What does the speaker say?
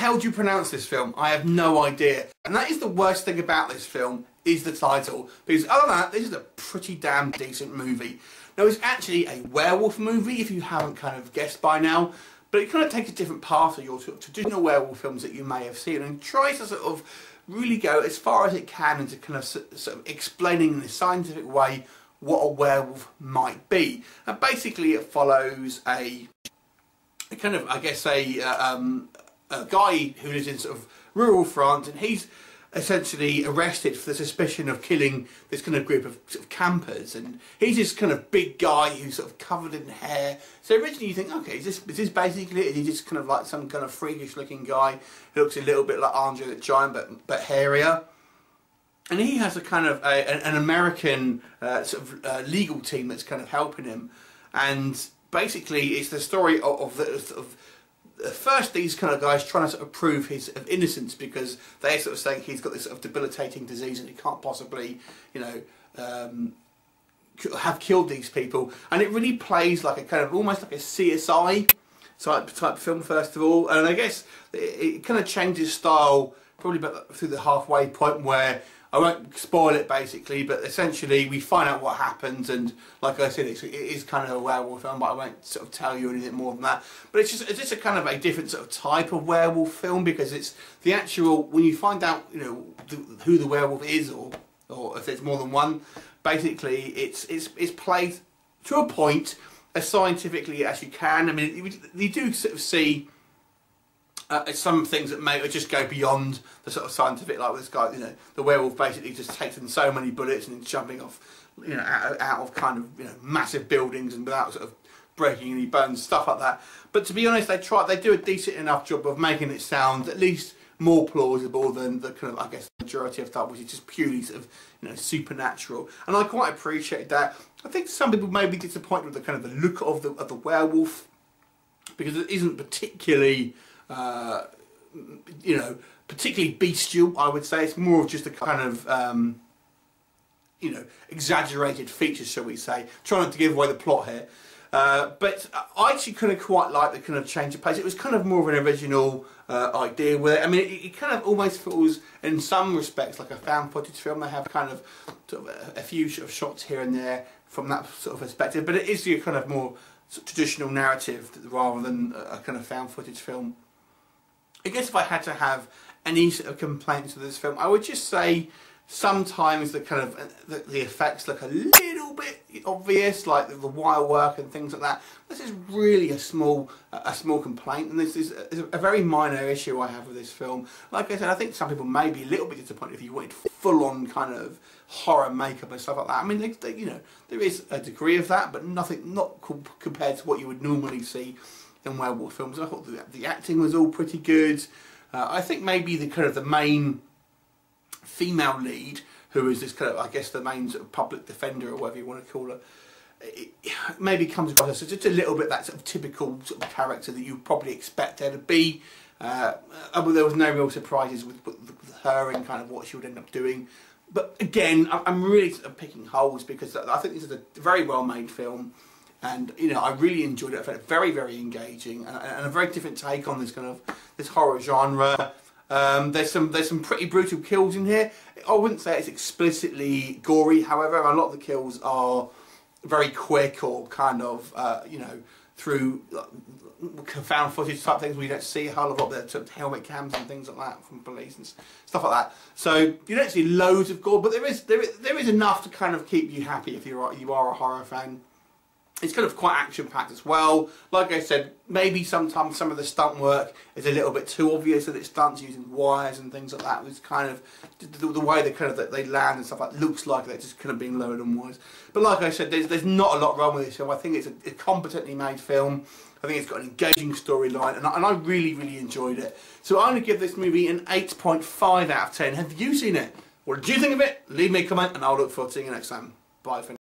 hell do you pronounce this film? I have no idea. And that is the worst thing about this film, is the title. Because other than that, this is a pretty damn decent movie. Now, it's actually a werewolf movie, if you haven't kind of guessed by now. But it kind of takes a different path of your traditional werewolf films that you may have seen, and tries to sort of really go as far as it can into kind of sort of explaining in a scientific way what a werewolf might be. And basically it follows a kind of, I guess, a guy who lives in sort of rural France, and he's essentially arrested for the suspicion of killing this kind of group of sort of campers, and he's this kind of big guy who's sort of covered in hair. So originally you think, okay, is this basically it? Is he just kind of like some kind of freakish looking guy who looks a little bit like Andre the Giant but hairier? And he has a kind of an American sort of legal team that's kind of helping him, and basically it's the story of first these kind of guys trying to sort of prove his innocence, because they're sort of saying he's got this sort of debilitating disease and he can't possibly, you know, have killed these people. And it really plays like a kind of almost like a CSI type film first of all, and I guess it kind of changes style probably about through the halfway point, where I won't spoil it basically, but essentially we find out what happens, and like I said, it is kind of a werewolf film, but I won't sort of tell you anything more than that. But it's just a kind of a different sort of type of werewolf film, because it's the actual, when you find out, you know, who the werewolf is, or if there's more than one, basically it's played to a point as scientifically as you can. I mean, you do sort of see some things that may just go beyond the sort of scientific, like with this guy, you know, the werewolf basically just takes in so many bullets and jumping off, you know, out of kind of, you know, massive buildings and without sort of breaking any bones, stuff like that. But to be honest, they do a decent enough job of making it sound at least more plausible than the kind of, I guess, majority of stuff, which is just purely sort of, you know, supernatural. And I quite appreciate that. I think some people may be disappointed with the kind of the look of the werewolf, because it isn't particularly you know, particularly bestial, I would say. It's more of just a kind of, you know, exaggerated features, shall we say. Trying not to give away the plot here. But I actually kind of quite like the kind of change of pace. It was kind of more of an original idea with it. I mean, it kind of almost feels, in some respects, like a found footage film. They have kind of, sort of a few sort of shots here and there from that sort of perspective. But it is your kind of more sort of traditional narrative rather than a kind of found footage film. I guess if I had to have any sort of complaints with this film, I would just say sometimes the kind of the effects look a little bit obvious, like the wire work and things like that. This is really a small complaint, and this is a very minor issue I have with this film. Like I said, I think some people may be a little bit disappointed if you wanted full-on kind of horror makeup and stuff like that. I mean, you know, there is a degree of that, but not compared to what you would normally see in werewolf films. I thought the acting was all pretty good. I think maybe the main female lead, who is this kind of, I guess, the main sort of public defender or whatever you want to call her, it maybe comes across as just a little bit that sort of typical sort of character that you probably expect her to be. But there was no real surprises with her and kind of what she would end up doing. But again, I'm really sort of picking holes, because I think this is a very well made film. And, you know, I really enjoyed it. I found it very, very engaging, and a very different take on this kind of this horror genre. There's some pretty brutal kills in here. I wouldn't say it's explicitly gory, however, a lot of the kills are very quick, or kind of you know, through found footage type things where you don't see a whole lot of the helmet cams and things like that from police and stuff like that. So you don't see loads of gore, but there is enough to kind of keep you happy if you are a horror fan. It's kind of quite action-packed as well. Like I said, maybe sometimes some of the stunt work is a little bit too obvious, that it's stunts using wires and things like that. It's kind of the way they land and stuff like that looks like they're just kind of being lowered on wires. But like I said, there's not a lot wrong with this film. I think it's a competently made film. I think it's got an engaging storyline, and I really, really enjoyed it. So I'm going to give this movie an 8.5 out of 10. Have you seen it? What did you think of it? Leave me a comment, and I'll look forward to seeing you next time. Bye for now.